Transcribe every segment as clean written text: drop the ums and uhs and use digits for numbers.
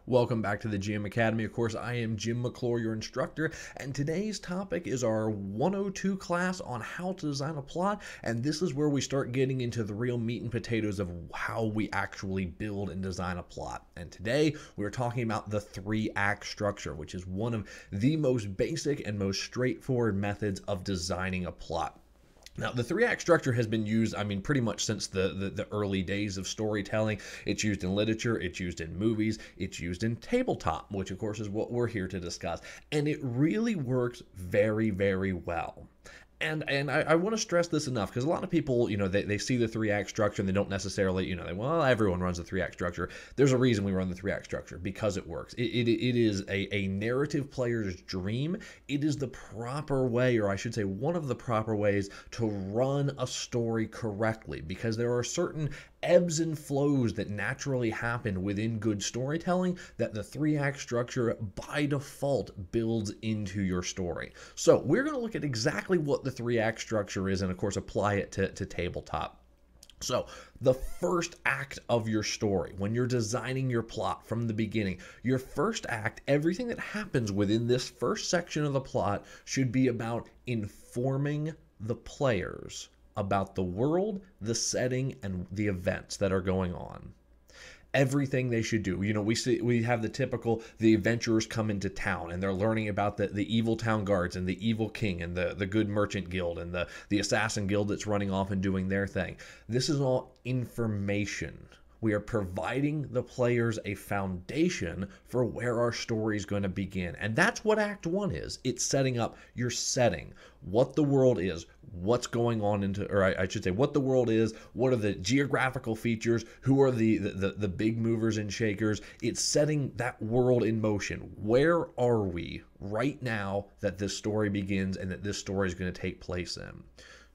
Welcome back to the GM Academy. Of course, I am Jim McClure, your instructor, and today's topic is our 102 class on how to design a plot, and this is where we start getting into the real meat and potatoes of how we actually build and design a plot. And today, we're talking about the 3-act structure, which is one of the most basic and most straightforward methods of designing a plot. Now, the 3-act structure has been used, pretty much since the early days of storytelling. It's used in literature, it's used in movies, it's used in tabletop, which of course is what we're here to discuss. And it really works very, very well. And I want to stress this enough because a lot of people, they see the 3-act structure and they don't necessarily, everyone runs the 3-act structure. There's a reason we run the 3-act structure, because it works. It is a narrative player's dream. It is the proper way, or I should say one of the proper ways to run a story correctly, because there are certain ebbs and flows that naturally happen within good storytelling that the 3-act structure by default builds into your story. So we're going to look at exactly what the 3-act structure is and of course apply it to tabletop. So the first act of your story, when you're designing your plot from the beginning, your first act, everything that happens within this first section of the plot should be about informing the players about the world, the setting, and the events that are going on. Everything they should do. We have the typical, the adventurers come into town and they're learning about the evil town guards and the evil king and the good merchant guild and the assassin guild that's running off and doing their thing. This is all information. We are providing the players a foundation for where our story is going to begin. And that's what Act 1 is. It's setting up your setting, what the world is, what's going on I should say what the world is, what are the geographical features, who are the big movers and shakers. It's setting that world in motion. Where are we right now that this story begins and that this story is going to take place in?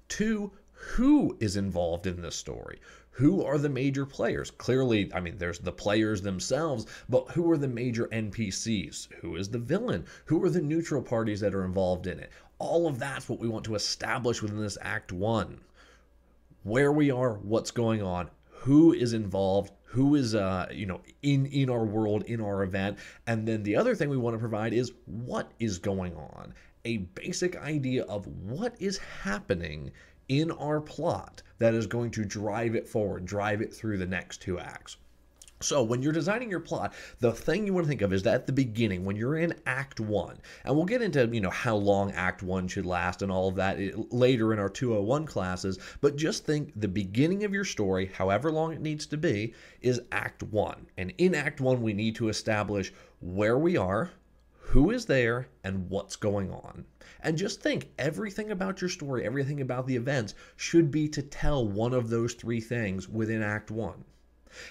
2, who is involved in this story? Who are the major players? Clearly, there's the players themselves, but who are the major NPCs? Who is the villain? Who are the neutral parties that are involved in it? All of that's what we want to establish within this Act 1. Where we are, what's going on, who is involved, who is in our world, in our event. And then the other thing we want to provide is what is going on. A basic idea of what is happening in our plot that is going to drive it forward, drive it through the next 2 acts. So when you're designing your plot, the thing you want to think of is that at the beginning, when you're in Act 1, and we'll get into, how long Act 1 should last and all of that later in our 201 classes, but just think the beginning of your story, however long it needs to be, is Act 1. And in Act 1, we need to establish where we are, who is there, and what's going on. And just think, everything about your story, everything about the events should be to tell one of those 3 things within Act 1.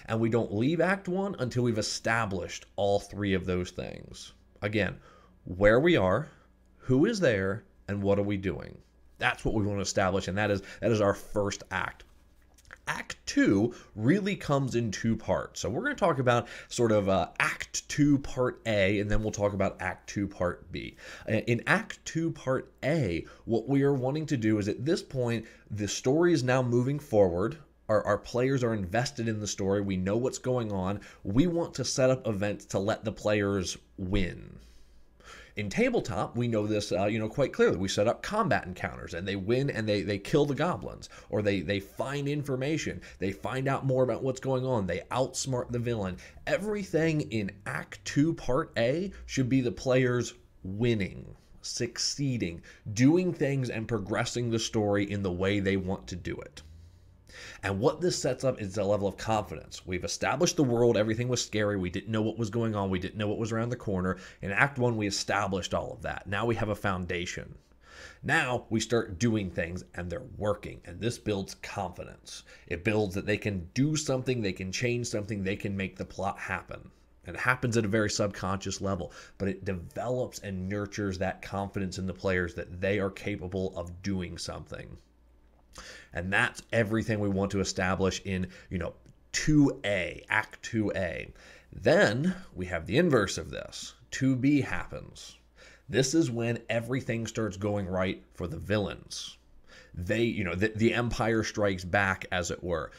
And we don't leave Act 1 until we've established all 3 of those things. Again, where we are, who is there, and what are we doing? That's what we want to establish, and that is our first act. Act 2 really comes in 2 parts. So we're going to talk about sort of Act 2 Part A, and then we'll talk about Act 2 Part B. In Act 2 Part A, what we are wanting to do is at this point, the story is now moving forward. Our players are invested in the story. We know what's going on. We want to set up events to let the players win. In tabletop, we know this quite clearly. We set up combat encounters and they win and they kill the goblins, or they find information. They find out more about what's going on. They outsmart the villain. Everything in Act 2 Part A should be the players winning, succeeding, doing things and progressing the story in the way they want to do it. And what this sets up is a level of confidence. We've established the world. Everything was scary. We didn't know what was going on. We didn't know what was around the corner. In Act 1, we established all of that. Now we have a foundation. Now we start doing things and they're working. And this builds confidence. It builds that they can do something, they can change something, they can make the plot happen. It happens at a very subconscious level, but it develops and nurtures that confidence in the players that they are capable of doing something. And that's everything we want to establish in, 2A, Act 2A. Then we have the inverse of this. 2B happens. This is when everything starts going right for the villains. the Empire strikes back, as it were.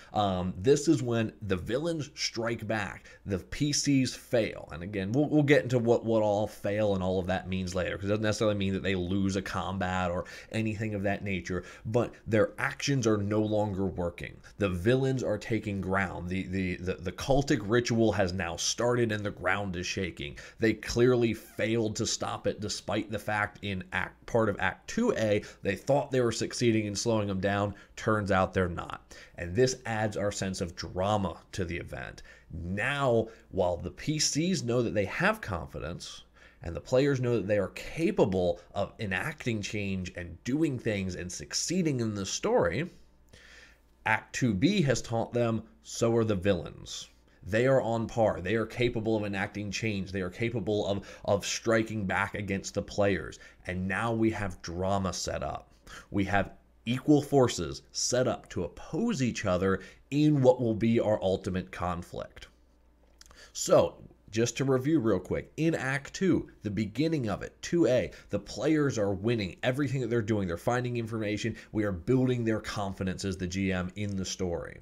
This is when the villains strike back, the PCs fail. And again, we'll get into what all fail and all of that means later, because it doesn't necessarily mean that they lose a combat or anything of that nature, but their actions are no longer working. The villains are taking ground. The cultic ritual has now started and the ground is shaking. They clearly failed to stop it, despite the fact in part of Act 2A, they thought they were succeeding in slowing them down. Turns out they're not. And this adds our sense of drama to the event. Now, while the PCs know that they have confidence, and the players know that they are capable of enacting change and doing things and succeeding in the story, Act 2B has taught them so are the villains. They are on par. They are capable of enacting change. They are capable of striking back against the players. And now we have drama set up. We have equal forces set up to oppose each other in what will be our ultimate conflict. So, just to review real quick, in Act 2, the beginning of it, 2A, the players are winning everything that they're doing. They're finding information. We are building their confidence as the GM in the story.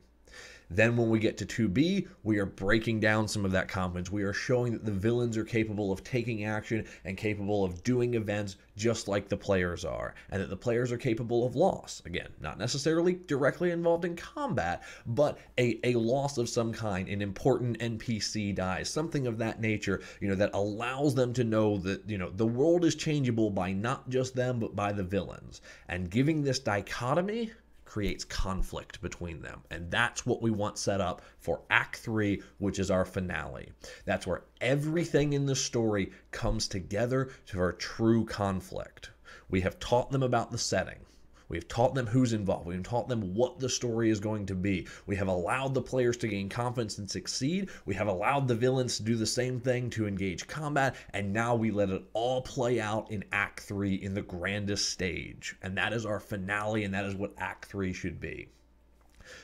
Then when we get to 2B, we are breaking down some of that confidence. We are showing that the villains are capable of taking action and capable of doing events just like the players are, and that the players are capable of loss. Again, not necessarily directly involved in combat, but a loss of some kind, an important NPC dies, something of that nature, that allows them to know that, the world is changeable by not just them, but by the villains. And giving this dichotomy creates conflict between them. And that's what we want set up for Act 3, which is our finale. That's where everything in the story comes together for a true conflict. We have taught them about the setting. We've taught them who's involved. We've taught them what the story is going to be. We have allowed the players to gain confidence and succeed. We have allowed the villains to do the same thing, to engage combat. And now we let it all play out in Act 3 in the grandest stage. And that is our finale, and that is what Act 3 should be.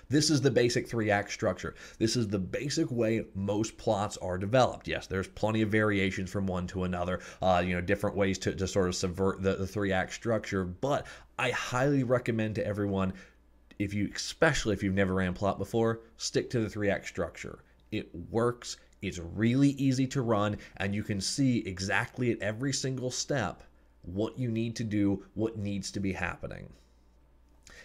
This is the basic 3-act structure. This is the basic way most plots are developed. Yes, there's plenty of variations from one to another, different ways to sort of subvert the 3-act structure, but I highly recommend to everyone, especially if you've never ran plot before, stick to the 3-act structure. It works, it's really easy to run, and you can see exactly at every single step what you need to do, what needs to be happening.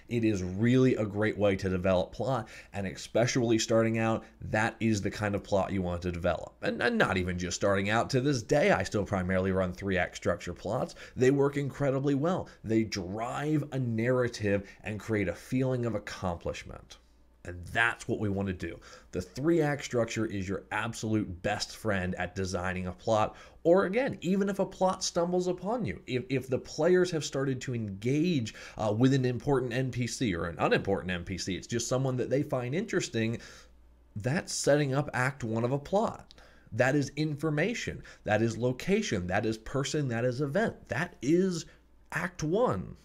It is really a great way to develop plot, and especially starting out, that is the kind of plot you want to develop. And not even just starting out. To this day, I still primarily run 3-act structure plots. They work incredibly well. They drive a narrative and create a feeling of accomplishment. And that's what we want to do. The 3-act structure is your absolute best friend at designing a plot, or again, even if a plot stumbles upon you. If the players have started to engage with an important NPC or an unimportant NPC, it's just someone that they find interesting, that's setting up Act 1 of a plot. That is information, that is location, that is person, that is event. That is Act 1.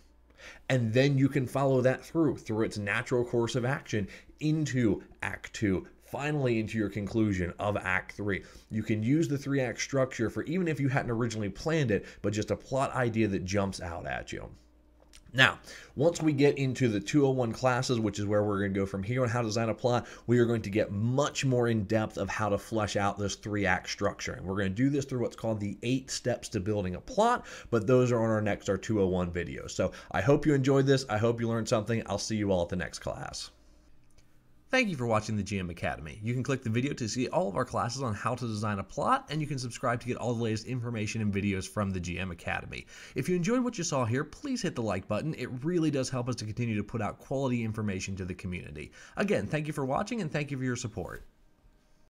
And then you can follow that through its natural course of action into Act 2, finally into your conclusion of Act 3. You can use the 3-act structure for even if you hadn't originally planned it, but just a plot idea that jumps out at you. Now, once we get into the 201 classes, which is where we're going to go from here on how to design a plot, we are going to get much more in depth of how to flesh out this 3-act structure. And we're going to do this through what's called the 8 steps to building a plot, but those are on our 201 video. So I hope you enjoyed this. I hope you learned something. I'll see you all at the next class. Thank you for watching the GM Academy. You can click the video to see all of our classes on how to design a plot, and you can subscribe to get all the latest information and videos from the GM Academy. If you enjoyed what you saw here, please hit the like button. It really does help us to continue to put out quality information to the community. Again, thank you for watching, and thank you for your support.